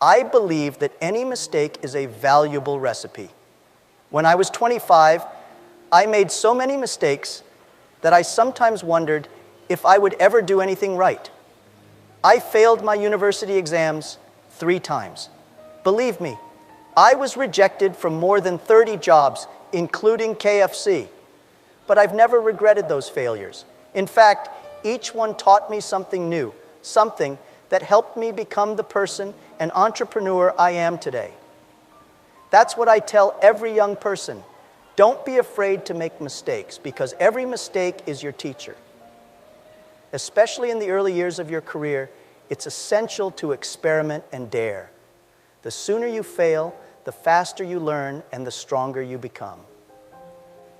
I believe that any mistake is a valuable recipe. When I was 25, I made so many mistakes that I sometimes wondered if I would ever do anything right. I failed my university exams 3 times. Believe me, I was rejected from more than 30 jobs, including KFC. But I've never regretted those failures. In fact, each one taught me something new, something that helped me become the person and entrepreneur I am today. That's what I tell every young person. Don't be afraid to make mistakes, because every mistake is your teacher. Especially in the early years of your career, it's essential to experiment and dare. The sooner you fail, the faster you learn and the stronger you become.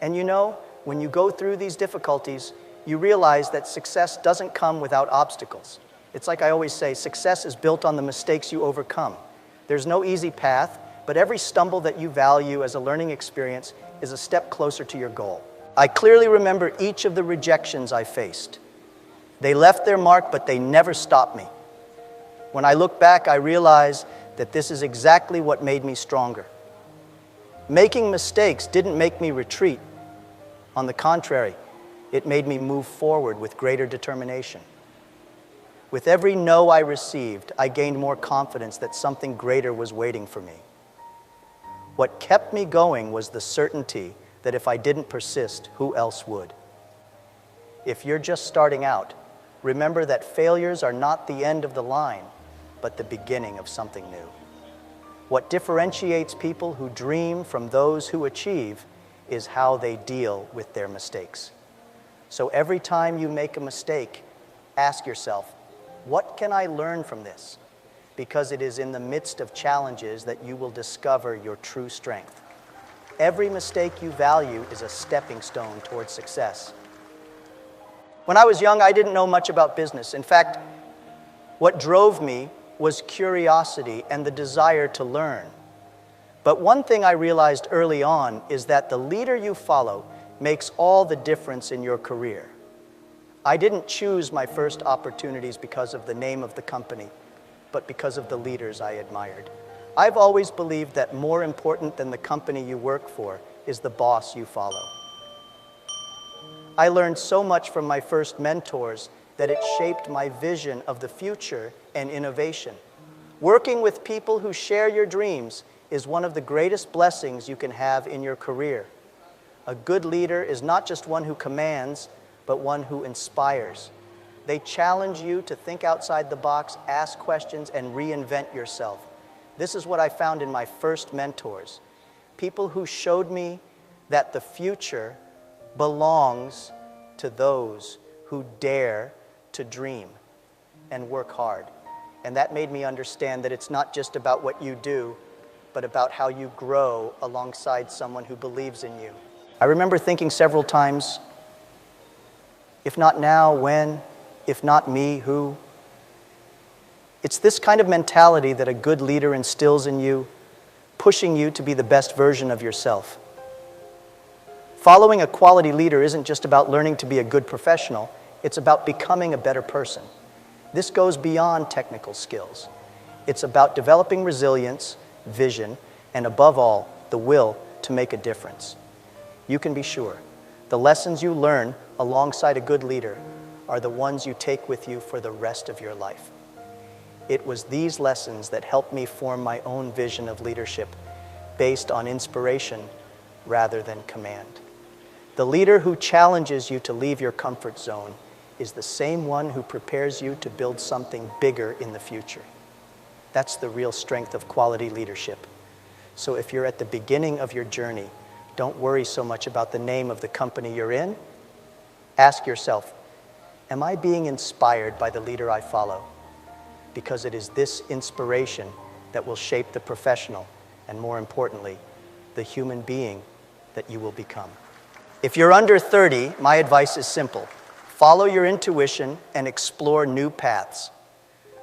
And you know, when you go through these difficulties, you realize that success doesn't come without obstacles. It's like I always say, success is built on the mistakes you overcome. There's no easy path, but every stumble that you value as a learning experience is a step closer to your goal. I clearly remember each of the rejections I faced. They left their mark, but they never stopped me. When I look back, I realize that this is exactly what made me stronger. Making mistakes didn't make me retreat. On the contrary, it made me move forward with greater determination. With every no I received, I gained more confidence that something greater was waiting for me. What kept me going was the certainty that if I didn't persist, who else would? If you're just starting out, remember that failures are not the end of the line, but the beginning of something new. What differentiates people who dream from those who achieve is how they deal with their mistakes. So every time you make a mistake, ask yourself, what can I learn from this? Because it is in the midst of challenges that you will discover your true strength. Every mistake you value is a stepping stone towards success. When I was young, I didn't know much about business. In fact, what drove me was curiosity and the desire to learn. But one thing I realized early on is that the leader you follow makes all the difference in your career. I didn't choose my first opportunities because of the name of the company, but because of the leaders I admired. I've always believed that more important than the company you work for is the boss you follow. I learned so much from my first mentors that it shaped my vision of the future and innovation. Working with people who share your dreams is one of the greatest blessings you can have in your career. A good leader is not just one who commands, but one who inspires. They challenge you to think outside the box, ask questions, and reinvent yourself. This is what I found in my first mentors. People who showed me that the future belongs to those who dare to dream and work hard. And that made me understand that it's not just about what you do, but about how you grow alongside someone who believes in you. I remember thinking several times, if not now, when? If not me, who? It's this kind of mentality that a good leader instills in you, pushing you to be the best version of yourself. Following a quality leader isn't just about learning to be a good professional, it's about becoming a better person. This goes beyond technical skills. It's about developing resilience, vision, and above all, the will to make a difference. You can be sure, the lessons you learn alongside a good leader are the ones you take with you for the rest of your life. It was these lessons that helped me form my own vision of leadership based on inspiration rather than command. The leader who challenges you to leave your comfort zone is the same one who prepares you to build something bigger in the future. That's the real strength of quality leadership. So if you're at the beginning of your journey, don't worry so much about the name of the company you're in. Ask yourself, am I being inspired by the leader I follow? Because it is this inspiration that will shape the professional and, more importantly, the human being that you will become. If you're under 30, my advice is simple. Follow your intuition and explore new paths.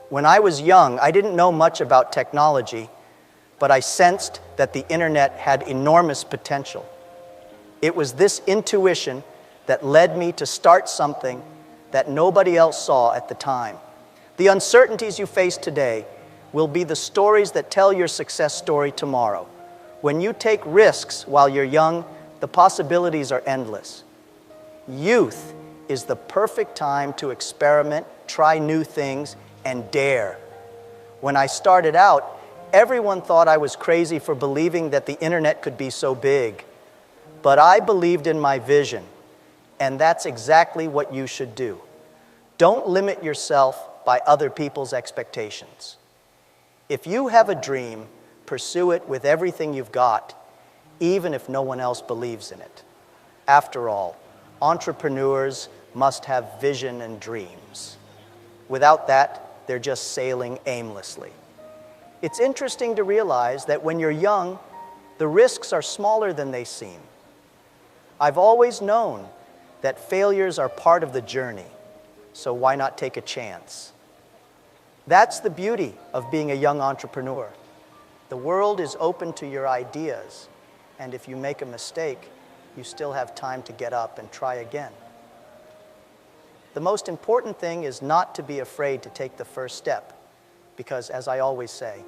When I was young, I didn't know much about technology, but I sensed that the internet had enormous potential. It was this intuition that led me to start something that nobody else saw at the time. The uncertainties you face today will be the stories that tell your success story tomorrow. When you take risks while you're young, the possibilities are endless. Youth is the perfect time to experiment, try new things, and dare. When I started out, everyone thought I was crazy for believing that the internet could be so big. But I believed in my vision, and that's exactly what you should do. Don't limit yourself by other people's expectations. If you have a dream, pursue it with everything you've got, even if no one else believes in it. After all, entrepreneurs must have vision and dreams. Without that, they're just sailing aimlessly. It's interesting to realize that when you're young, the risks are smaller than they seem. I've always known that failures are part of the journey, so why not take a chance? That's the beauty of being a young entrepreneur. The world is open to your ideas, and if you make a mistake, you still have time to get up and try again. The most important thing is not to be afraid to take the first step, because as I always say,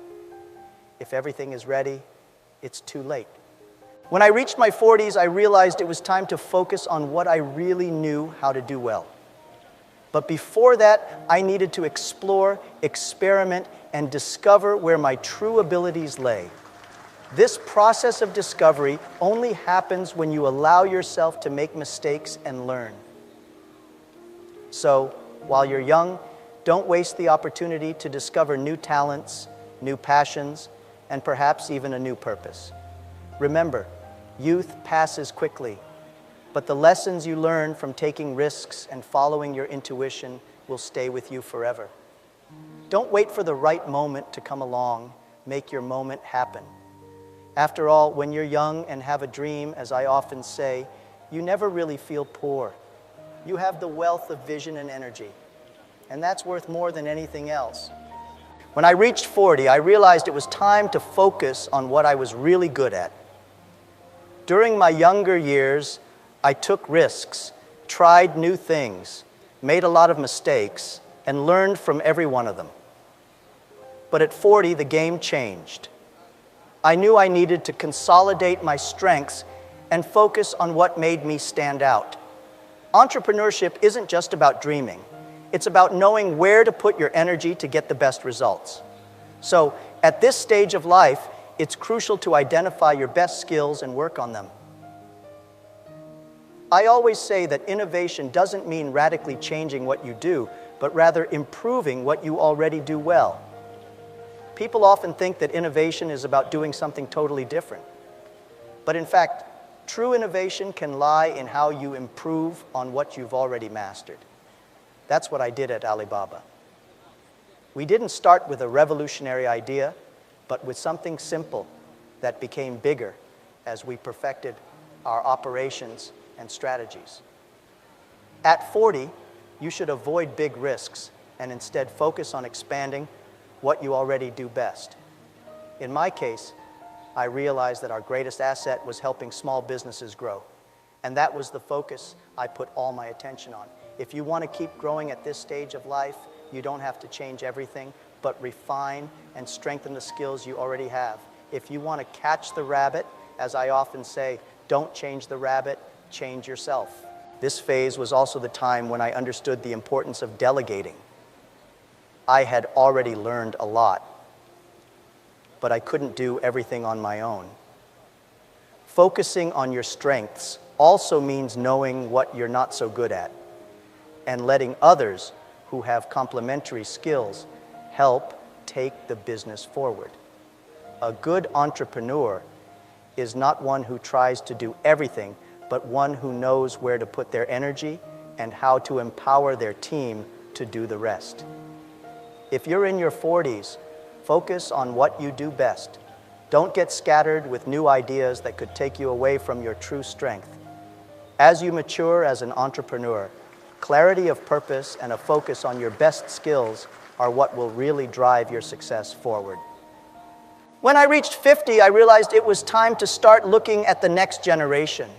if everything is ready, it's too late. When I reached my 40s, I realized it was time to focus on what I really knew how to do well. But before that, I needed to explore, experiment, and discover where my true abilities lay. This process of discovery only happens when you allow yourself to make mistakes and learn. So, while you're young, don't waste the opportunity to discover new talents, new passions, and perhaps even a new purpose. Remember, youth passes quickly, but the lessons you learn from taking risks and following your intuition will stay with you forever. Don't wait for the right moment to come along. Make your moment happen. After all, when you're young and have a dream, as I often say, you never really feel poor. You have the wealth of vision and energy, and that's worth more than anything else. When I reached 40, I realized it was time to focus on what I was really good at. During my younger years, I took risks, tried new things, made a lot of mistakes, and learned from every one of them. But at 40, the game changed. I knew I needed to consolidate my strengths and focus on what made me stand out. Entrepreneurship isn't just about dreaming. It's about knowing where to put your energy to get the best results. So, at this stage of life, it's crucial to identify your best skills and work on them. I always say that innovation doesn't mean radically changing what you do, but rather improving what you already do well. People often think that innovation is about doing something totally different. But in fact, true innovation can lie in how you improve on what you've already mastered. That's what I did at Alibaba. We didn't start with a revolutionary idea, but with something simple that became bigger as we perfected our operations and strategies. At 40, you should avoid big risks and instead focus on expanding what you already do best. In my case, I realized that our greatest asset was helping small businesses grow, and that was the focus I put all my attention on. If you want to keep growing at this stage of life, you don't have to change everything, but refine and strengthen the skills you already have. If you want to catch the rabbit, as I often say, don't change the rabbit, change yourself. This phase was also the time when I understood the importance of delegating. I had already learned a lot, but I couldn't do everything on my own. Focusing on your strengths also means knowing what you're not so good at and letting others who have complementary skills help take the business forward. A good entrepreneur is not one who tries to do everything, but one who knows where to put their energy and how to empower their team to do the rest. If you're in your 40s, focus on what you do best. Don't get scattered with new ideas that could take you away from your true strength. As you mature as an entrepreneur, clarity of purpose and a focus on your best skills are what will really drive your success forward. When I reached 50, I realized it was time to start looking at the next generation.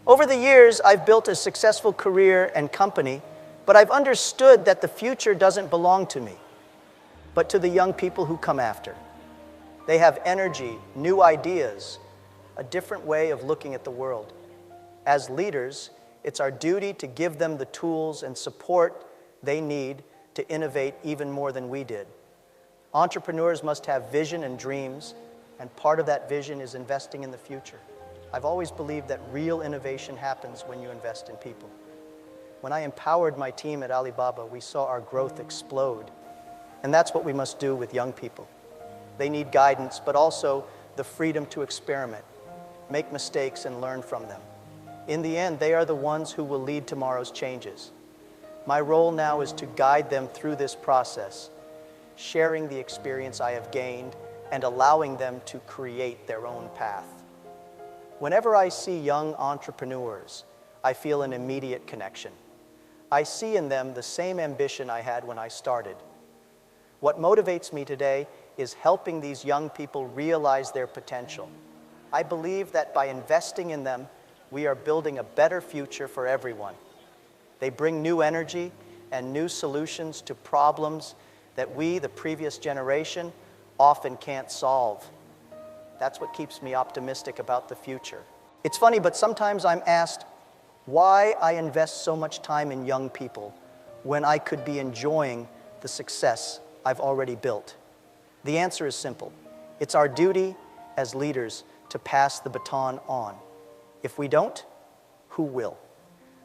Over the years, I've built a successful career and company, but I've understood that the future doesn't belong to me. but to the young people who come after. They have energy, new ideas, a different way of looking at the world. As leaders, it's our duty to give them the tools and support they need to innovate even more than we did. Entrepreneurs must have vision and dreams, and part of that vision is investing in the future. I've always believed that real innovation happens when you invest in people. When I empowered my team at Alibaba, we saw our growth explode. And that's what we must do with young people. They need guidance, but also the freedom to experiment, make mistakes, and learn from them. In the end, they are the ones who will lead tomorrow's changes. My role now is to guide them through this process, sharing the experience I have gained and allowing them to create their own path. Whenever I see young entrepreneurs, I feel an immediate connection. I see in them the same ambition I had when I started. What motivates me today is helping these young people realize their potential. I believe that by investing in them, we are building a better future for everyone. They bring new energy and new solutions to problems that we, the previous generation, often can't solve. That's what keeps me optimistic about the future. It's funny, but sometimes I'm asked why I invest so much time in young people when I could be enjoying the success I've already built. The answer is simple. It's our duty as leaders to pass the baton on. If we don't, who will?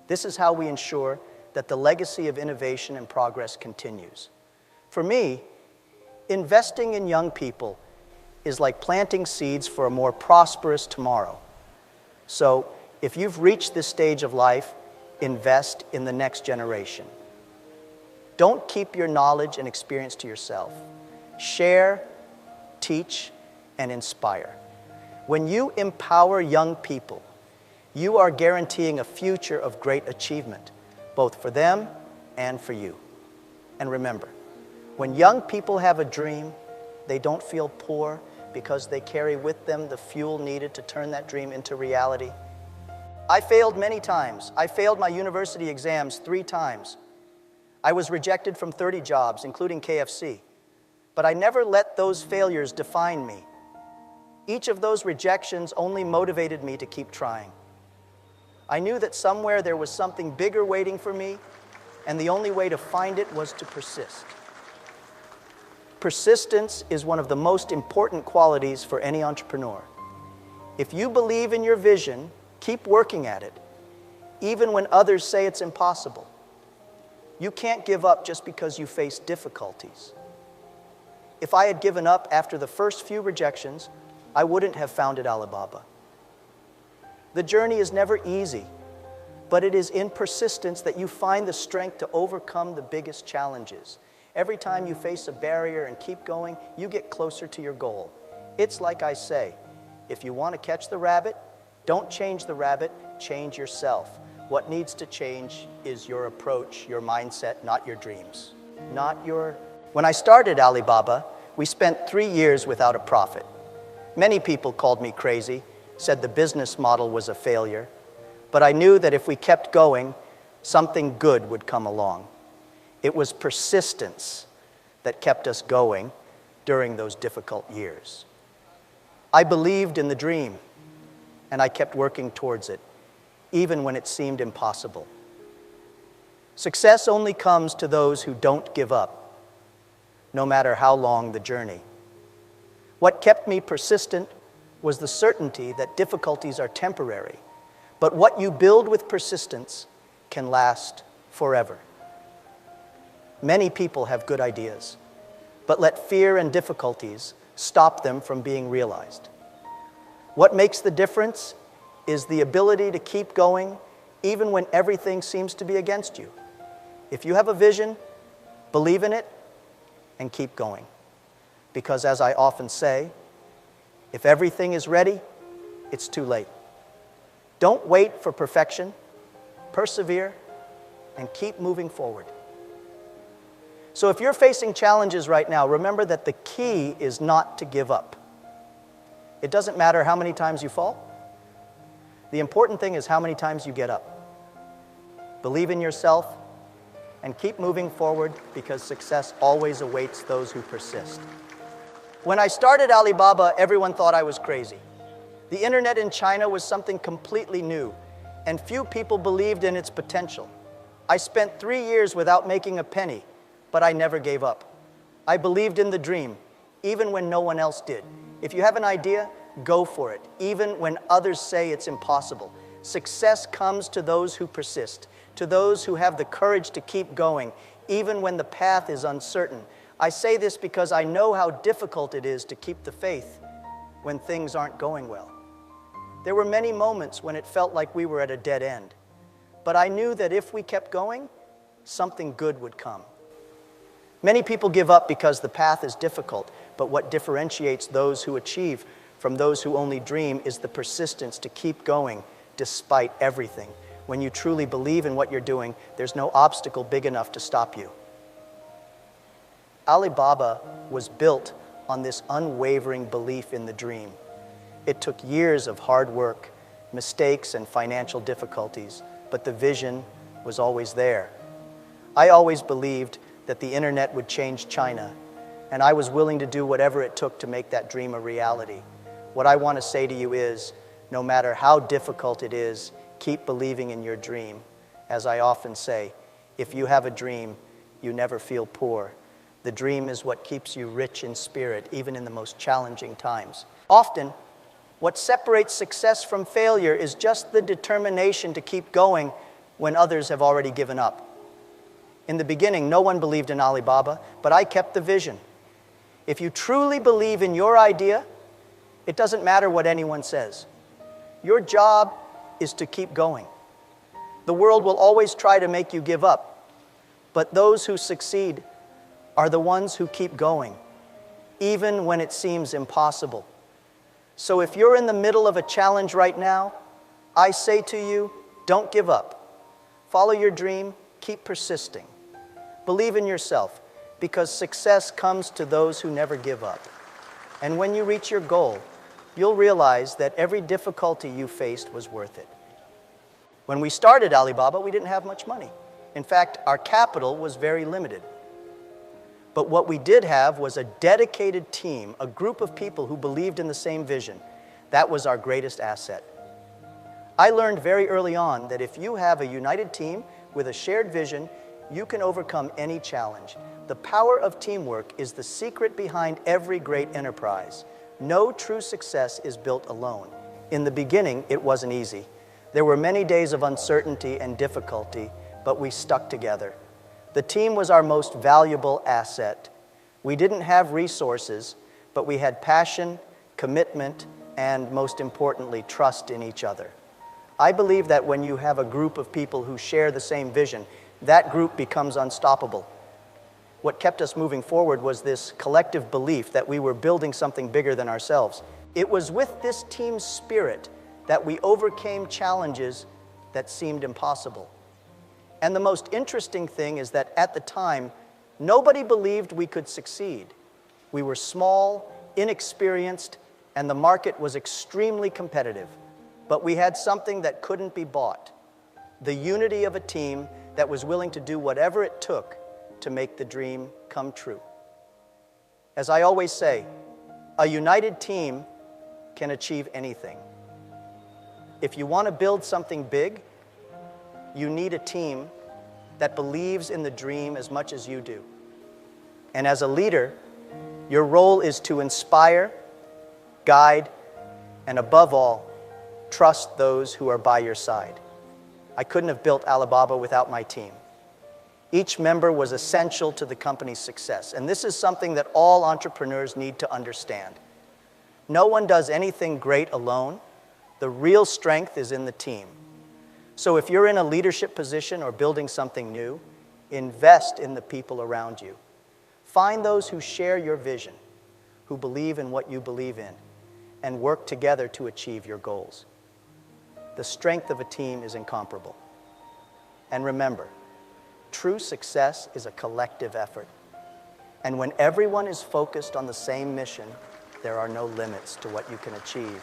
This is how we ensure that the legacy of innovation and progress continues. For me, investing in young people is like planting seeds for a more prosperous tomorrow. So, if you've reached this stage of life, invest in the next generation. Don't keep your knowledge and experience to yourself. Share, teach, and inspire. When you empower young people, you are guaranteeing a future of great achievement, both for them and for you. And remember, when young people have a dream, they don't feel poor because they carry with them the fuel needed to turn that dream into reality. I failed many times. I failed my university exams 3 times. I was rejected from 30 jobs, including KFC. But I never let those failures define me. Each of those rejections only motivated me to keep trying. I knew that somewhere there was something bigger waiting for me, and the only way to find it was to persist. Persistence is one of the most important qualities for any entrepreneur. If you believe in your vision, keep working at it, even when others say it's impossible. You can't give up just because you face difficulties. If I had given up after the first few rejections, I wouldn't have founded Alibaba. The journey is never easy, but it is in persistence that you find the strength to overcome the biggest challenges. Every time you face a barrier and keep going, you get closer to your goal. It's like I say, if you want to catch the rabbit, don't change the rabbit, change yourself. What needs to change is your approach, your mindset, not your dreams. When I started Alibaba, we spent 3 years without a profit. Many people called me crazy, said the business model was a failure, but I knew that if we kept going, something good would come along. It was persistence that kept us going during those difficult years. I believed in the dream, and I kept working towards it, even when it seemed impossible. Success only comes to those who don't give up, no matter how long the journey. What kept me persistent was the certainty that difficulties are temporary, but what you build with persistence can last forever. Many people have good ideas, but let fear and difficulties stop them from being realized. What makes the difference is the ability to keep going even when everything seems to be against you. If you have a vision, believe in it and keep going. Because as I often say, if everything is ready, it's too late. Don't wait for perfection, persevere, and keep moving forward. So if you're facing challenges right now, remember that the key is not to give up. It doesn't matter how many times you fall. The important thing is how many times you get up. Believe in yourself and keep moving forward because success always awaits those who persist. When I started Alibaba, everyone thought I was crazy. The internet in China was something completely new, and few people believed in its potential. I spent 3 years without making a penny, but I never gave up. I believed in the dream, even when no one else did. If you have an idea, go for it, even when others say it's impossible. Success comes to those who persist, to those who have the courage to keep going, even when the path is uncertain. I say this because I know how difficult it is to keep the faith when things aren't going well. There were many moments when it felt like we were at a dead end, but I knew that if we kept going, something good would come. Many people give up because the path is difficult, but what differentiates those who achieve from those who only dream is the persistence to keep going despite everything. When you truly believe in what you're doing, there's no obstacle big enough to stop you. Alibaba was built on this unwavering belief in the dream. It took years of hard work, mistakes, and financial difficulties, but the vision was always there. I always believed that the internet would change China, and I was willing to do whatever it took to make that dream a reality. What I want to say to you is, no matter how difficult it is, keep believing in your dream. As I often say, if you have a dream, you never feel poor. The dream is what keeps you rich in spirit, even in the most challenging times. Often, what separates success from failure is just the determination to keep going when others have already given up. In the beginning, no one believed in Alibaba, but I kept the vision. If you truly believe in your idea, it doesn't matter what anyone says. Your job is to keep going. The world will always try to make you give up, but those who succeed are the ones who keep going, even when it seems impossible. So if you're in the middle of a challenge right now, I say to you, don't give up. Follow your dream, keep persisting. Believe in yourself, because success comes to those who never give up. And when you reach your goal, you'll realize that every difficulty you faced was worth it. When we started Alibaba, we didn't have much money. In fact, our capital was very limited. But what we did have was a dedicated team, a group of people who believed in the same vision. That was our greatest asset. I learned very early on that if you have a united team with a shared vision, you can overcome any challenge. The power of teamwork is the secret behind every great enterprise. No true success is built alone. In the beginning, it wasn't easy. There were many days of uncertainty and difficulty, but we stuck together. The team was our most valuable asset. We didn't have resources, but we had passion, commitment, and most importantly, trust in each other. I believe that when you have a group of people who share the same vision, that group becomes unstoppable. What kept us moving forward was this collective belief that we were building something bigger than ourselves. It was with this team spirit that we overcame challenges that seemed impossible. And the most interesting thing is that at the time, nobody believed we could succeed. We were small, inexperienced, and the market was extremely competitive. But we had something that couldn't be bought: the unity of a team that was willing to do whatever it took to make the dream come true. As I always say, a united team can achieve anything. If you want to build something big, you need a team that believes in the dream as much as you do. And as a leader, your role is to inspire, guide, and above all, trust those who are by your side. I couldn't have built Alibaba without my team. Each member was essential to the company's success, and this is something that all entrepreneurs need to understand. No one does anything great alone. The real strength is in the team. So if you're in a leadership position or building something new, invest in the people around you. Find those who share your vision, who believe in what you believe in, and work together to achieve your goals. The strength of a team is incomparable. And remember, true success is a collective effort. And when everyone is focused on the same mission, there are no limits to what you can achieve.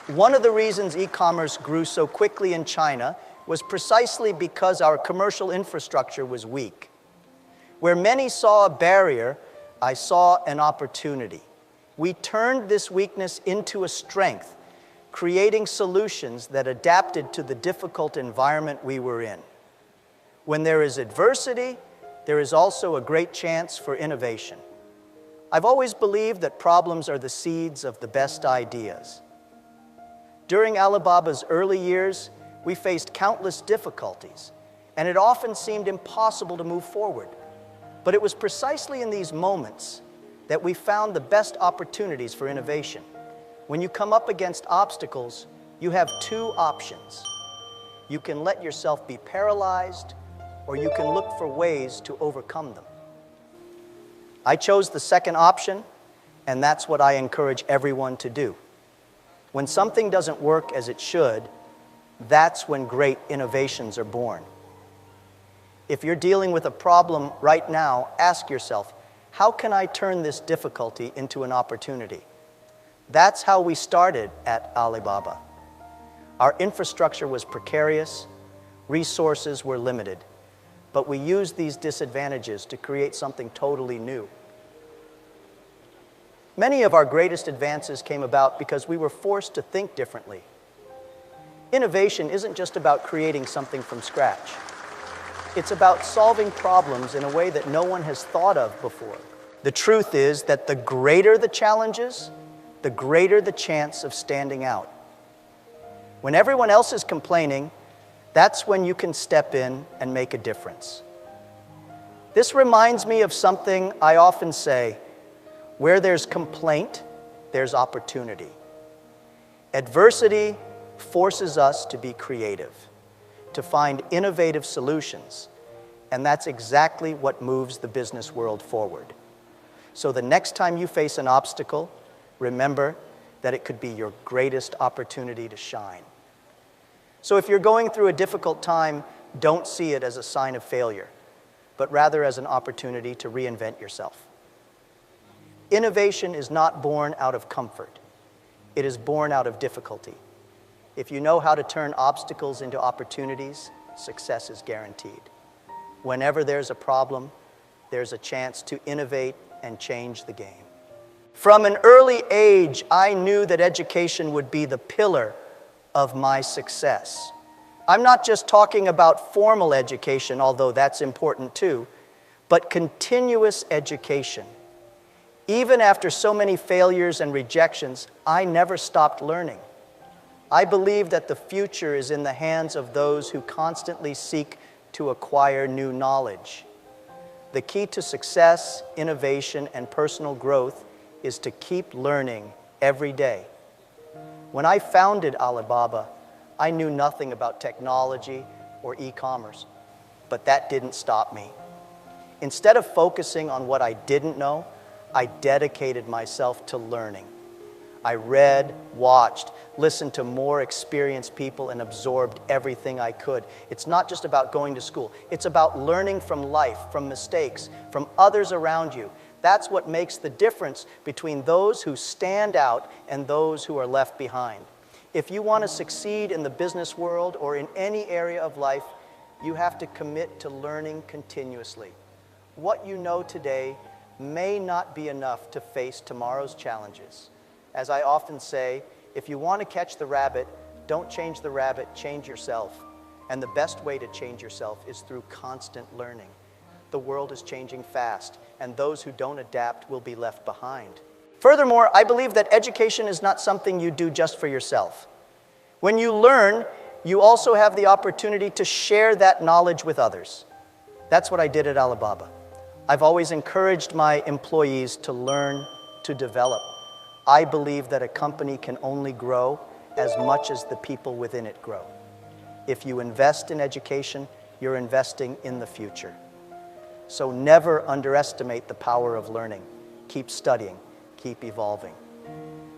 One of the reasons e-commerce grew so quickly in China was precisely because our commercial infrastructure was weak. Where many saw a barrier, I saw an opportunity. We turned this weakness into a strength, creating solutions that adapted to the difficult environment we were in. When there is adversity, there is also a great chance for innovation. I've always believed that problems are the seeds of the best ideas. During Alibaba's early years, we faced countless difficulties, and it often seemed impossible to move forward. But it was precisely in these moments that we found the best opportunities for innovation. When you come up against obstacles, you have two options. You can let yourself be paralyzed, or you can look for ways to overcome them. I chose the second option, and that's what I encourage everyone to do. When something doesn't work as it should, that's when great innovations are born. If you're dealing with a problem right now, ask yourself, how can I turn this difficulty into an opportunity? That's how we started at Alibaba. Our infrastructure was precarious, resources were limited, but we used these disadvantages to create something totally new. Many of our greatest advances came about because we were forced to think differently. Innovation isn't just about creating something from scratch. It's about solving problems in a way that no one has thought of before. The truth is that the greater the challenges, the greater the chance of standing out. When everyone else is complaining, that's when you can step in and make a difference. This reminds me of something I often say: where there's complaint, there's opportunity. Adversity forces us to be creative, to find innovative solutions, and that's exactly what moves the business world forward. So the next time you face an obstacle, remember that it could be your greatest opportunity to shine. So if you're going through a difficult time, don't see it as a sign of failure, but rather as an opportunity to reinvent yourself. Innovation is not born out of comfort. It is born out of difficulty. If you know how to turn obstacles into opportunities, success is guaranteed. Whenever there's a problem, there's a chance to innovate and change the game. From an early age, I knew that education would be the pillar of my success. I'm not just talking about formal education, although that's important too, but continuous education. Even after so many failures and rejections, I never stopped learning. I believe that the future is in the hands of those who constantly seek to acquire new knowledge. The key to success, innovation, and personal growth is to keep learning every day. When I founded Alibaba, I knew nothing about technology or e-commerce, but that didn't stop me. Instead of focusing on what I didn't know, I dedicated myself to learning. I read, watched, listened to more experienced people, and absorbed everything I could. It's not just about going to school. It's about learning from life, from mistakes, from others around you. That's what makes the difference between those who stand out and those who are left behind. If you want to succeed in the business world or in any area of life, you have to commit to learning continuously. What you know today may not be enough to face tomorrow's challenges. As I often say, if you want to catch the rabbit, don't change the rabbit, change yourself. And the best way to change yourself is through constant learning. The world is changing fast, and those who don't adapt will be left behind. Furthermore, I believe that education is not something you do just for yourself. When you learn, you also have the opportunity to share that knowledge with others. That's what I did at Alibaba. I've always encouraged my employees to learn, to develop. I believe that a company can only grow as much as the people within it grow. If you invest in education, you're investing in the future. So never underestimate the power of learning. Keep studying, keep evolving.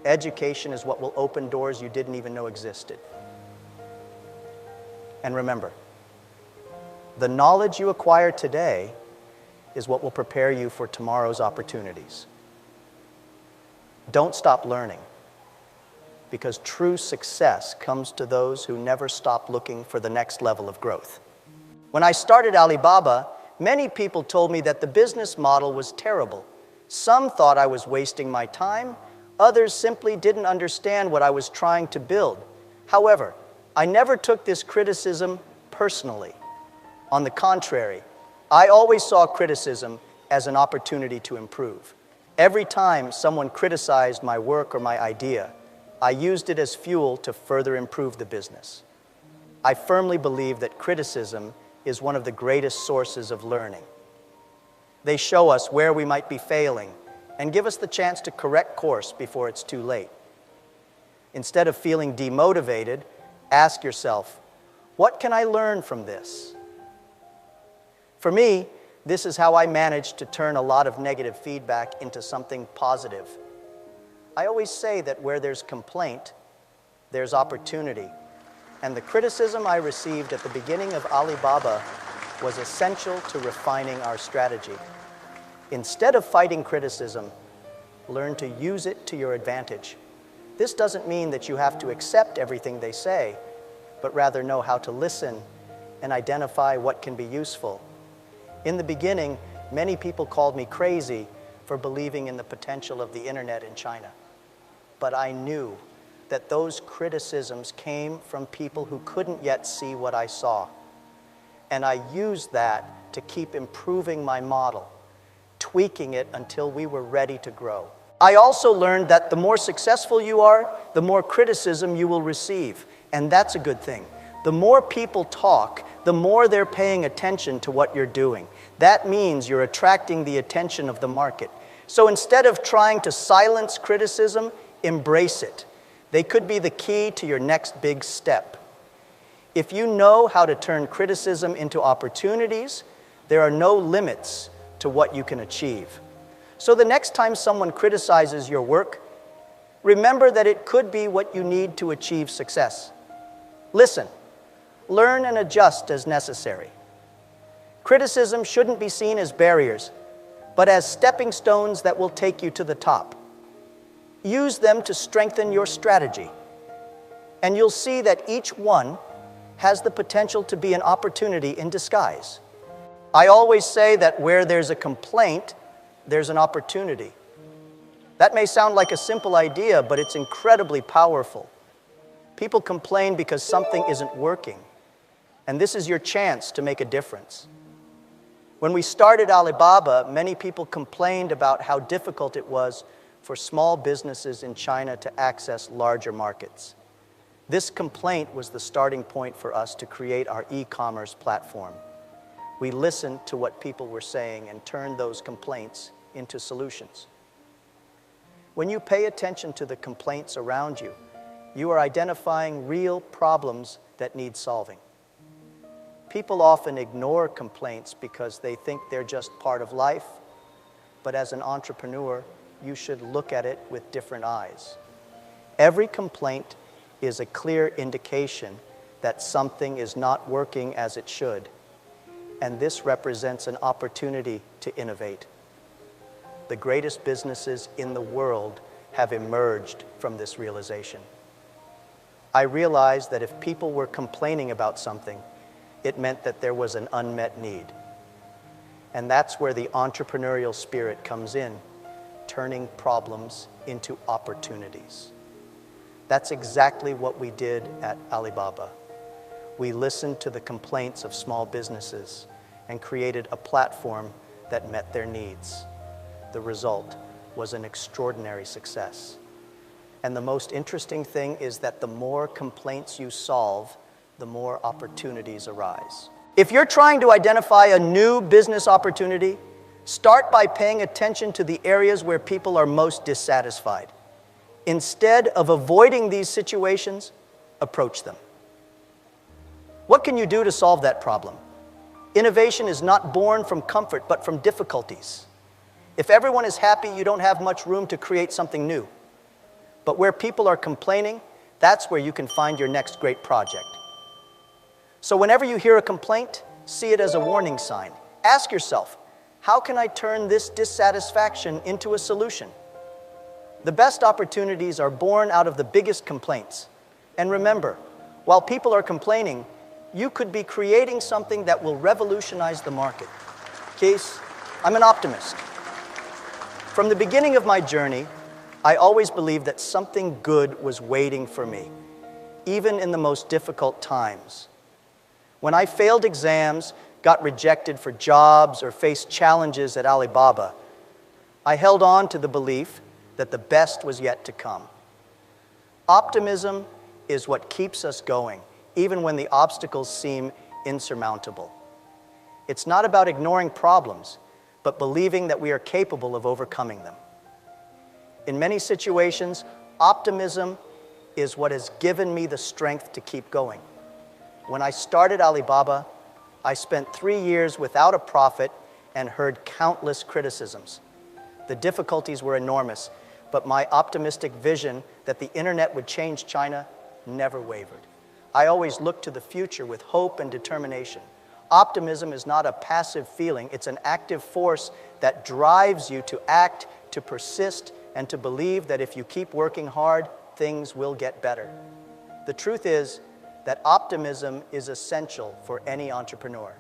Education is what will open doors you didn't even know existed. And remember, the knowledge you acquire today is what will prepare you for tomorrow's opportunities. Don't stop learning. because true success comes to those who never stop looking for the next level of growth. When I started Alibaba, many people told me that the business model was terrible. Some thought I was wasting my time. Others simply didn't understand what I was trying to build. However, I never took this criticism personally. On the contrary, I always saw criticism as an opportunity to improve. Every time someone criticized my work or my idea, I used it as fuel to further improve the business. I firmly believe that criticism is one of the greatest sources of learning. They show us where we might be failing and give us the chance to correct course before it's too late. Instead of feeling demotivated, ask yourself, what can I learn from this? For me, this is how I managed to turn a lot of negative feedback into something positive. I always say that where there's complaint, there's opportunity. And the criticism I received at the beginning of Alibaba was essential to refining our strategy. Instead of fighting criticism, learn to use it to your advantage. This doesn't mean that you have to accept everything they say, but rather know how to listen and identify what can be useful. In the beginning, many people called me crazy for believing in the potential of the internet in China. But I knew that those criticisms came from people who couldn't yet see what I saw. And I used that to keep improving my model, tweaking it until we were ready to grow. I also learned that the more successful you are, the more criticism you will receive. And that's a good thing. The more people talk, the more they're paying attention to what you're doing. That means you're attracting the attention of the market. So instead of trying to silence criticism, embrace it. They could be the key to your next big step. If you know how to turn criticism into opportunities, there are no limits to what you can achieve. So the next time someone criticizes your work, remember that it could be what you need to achieve success. Listen, learn and adjust as necessary. Criticism shouldn't be seen as barriers, but as stepping stones that will take you to the top. Use them to strengthen your strategy, and you'll see that each one has the potential to be an opportunity in disguise. I always say that where there's a complaint, there's an opportunity. That may sound like a simple idea, but it's incredibly powerful. People complain because something isn't working, and this is your chance to make a difference. When we started Alibaba, many people complained about how difficult it was for small businesses in China to access larger markets. This complaint was the starting point for us to create our e-commerce platform. We listened to what people were saying and turned those complaints into solutions. When you pay attention to the complaints around you, you are identifying real problems that need solving. People often ignore complaints because they think they're just part of life, but as an entrepreneur, you should look at it with different eyes. Every complaint is a clear indication that something is not working as it should, and this represents an opportunity to innovate. The greatest businesses in the world have emerged from this realization. I realized that if people were complaining about something, it meant that there was an unmet need. And that's where the entrepreneurial spirit comes in, turning problems into opportunities. That's exactly what we did at Alibaba. We listened to the complaints of small businesses and created a platform that met their needs. The result was an extraordinary success. And the most interesting thing is that the more complaints you solve, the more opportunities arise. If you're trying to identify a new business opportunity, start by paying attention to the areas where people are most dissatisfied. Instead of avoiding these situations, approach them. What can you do to solve that problem? Innovation is not born from comfort, but from difficulties. If everyone is happy, you don't have much room to create something new. But where people are complaining, that's where you can find your next great project. So whenever you hear a complaint, see it as a warning sign. Ask yourself, how can I turn this dissatisfaction into a solution? The best opportunities are born out of the biggest complaints. And remember, while people are complaining, you could be creating something that will revolutionize the market. Kees, I'm an optimist. From the beginning of my journey, I always believed that something good was waiting for me, even in the most difficult times. When I failed exams, got rejected for jobs, or faced challenges at Alibaba, I held on to the belief that the best was yet to come. Optimism is what keeps us going, even when the obstacles seem insurmountable. It's not about ignoring problems, but believing that we are capable of overcoming them. In many situations, optimism is what has given me the strength to keep going. When I started Alibaba, I spent 3 years without a profit and heard countless criticisms. The difficulties were enormous, but my optimistic vision that the internet would change China never wavered. I always looked to the future with hope and determination. Optimism is not a passive feeling, it's an active force that drives you to act, to persist, and to believe that if you keep working hard, things will get better. The truth is that optimism is essential for any entrepreneur.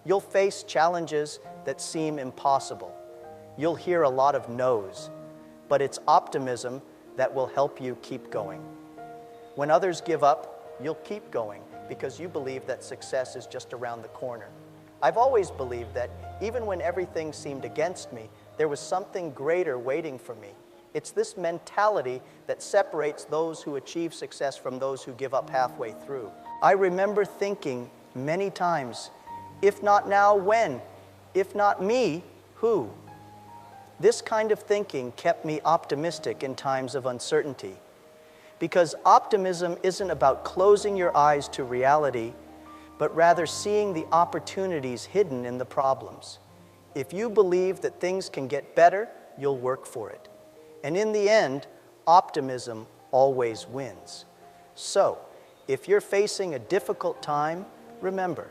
You'll face challenges that seem impossible. You'll hear a lot of no's, but it's optimism that will help you keep going. When others give up, you'll keep going because you believe that success is just around the corner. I've always believed that even when everything seemed against me, there was something greater waiting for me. It's this mentality that separates those who achieve success from those who give up halfway through. I remember thinking many times, if not now, when? If not me, who? This kind of thinking kept me optimistic in times of uncertainty. Because optimism isn't about closing your eyes to reality, but rather seeing the opportunities hidden in the problems. If you believe that things can get better, you'll work for it. And in the end, optimism always wins. So, if you're facing a difficult time, remember,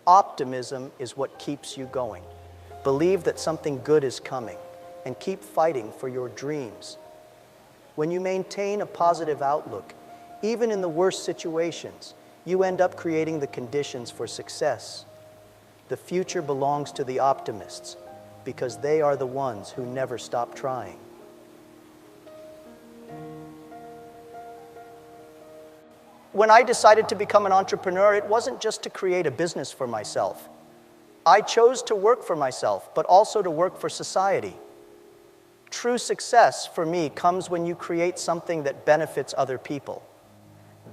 optimism is what keeps you going. Believe that something good is coming, and keep fighting for your dreams. When you maintain a positive outlook, even in the worst situations, you end up creating the conditions for success. The future belongs to the optimists, because they are the ones who never stop trying. When I decided to become an entrepreneur, it wasn't just to create a business for myself. I chose to work for myself, but also to work for society. True success for me comes when you create something that benefits other people.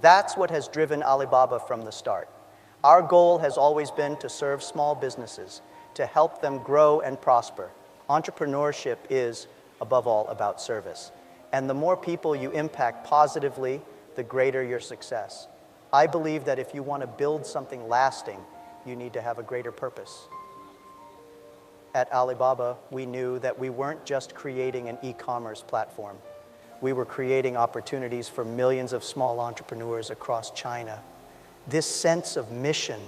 That's what has driven Alibaba from the start. Our goal has always been to serve small businesses, to help them grow and prosper. Entrepreneurship is, above all, about service. And the more people you impact positively, the greater your success. I believe that if you want to build something lasting, you need to have a greater purpose. At Alibaba, we knew that we weren't just creating an e-commerce platform. We were creating opportunities for millions of small entrepreneurs across China. This sense of mission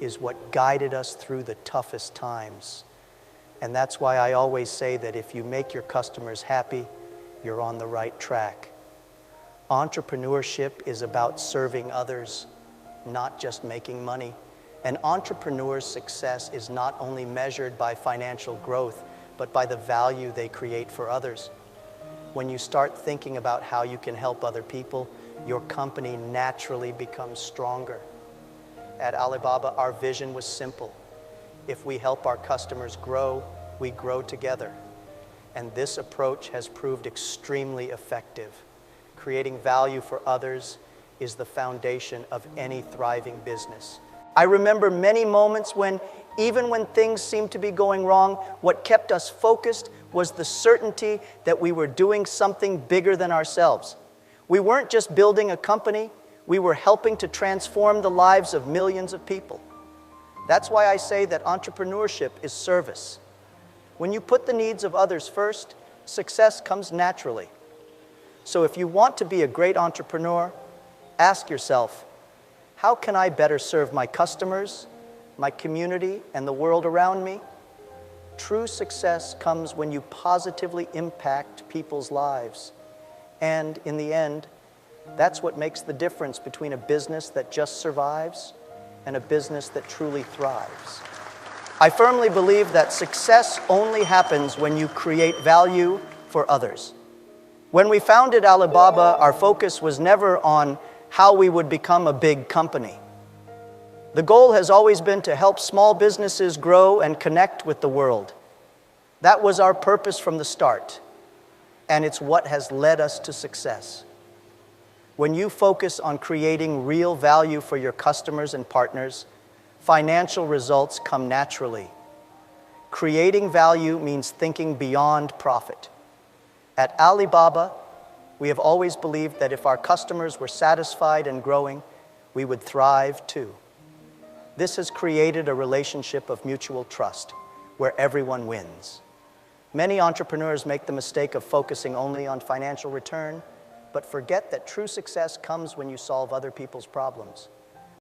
is what guided us through the toughest times. And that's why I always say that if you make your customers happy, you're on the right track. Entrepreneurship is about serving others, not just making money. An entrepreneur's success is not only measured by financial growth, but by the value they create for others. When you start thinking about how you can help other people, your company naturally becomes stronger. At Alibaba, our vision was simple. If we help our customers grow, we grow together. And this approach has proved extremely effective. Creating value for others is the foundation of any thriving business. I remember many moments when, even when things seemed to be going wrong, what kept us focused was the certainty that we were doing something bigger than ourselves. We weren't just building a company, we were helping to transform the lives of millions of people. That's why I say that entrepreneurship is service. When you put the needs of others first, success comes naturally. So if you want to be a great entrepreneur, ask yourself, how can I better serve my customers, my community, and the world around me? true success comes when you positively impact people's lives. And in the end, that's what makes the difference between a business that just survives and a business that truly thrives. I firmly believe that success only happens when you create value for others. When we founded Alibaba, our focus was never on how we would become a big company. The goal has always been to help small businesses grow and connect with the world. That was our purpose from the start, and it's what has led us to success. When you focus on creating real value for your customers and partners, financial results come naturally. Creating value means thinking beyond profit. At Alibaba, we have always believed that if our customers were satisfied and growing, we would thrive too. This has created a relationship of mutual trust where everyone wins. Many entrepreneurs make the mistake of focusing only on financial return, but forget that true success comes when you solve other people's problems.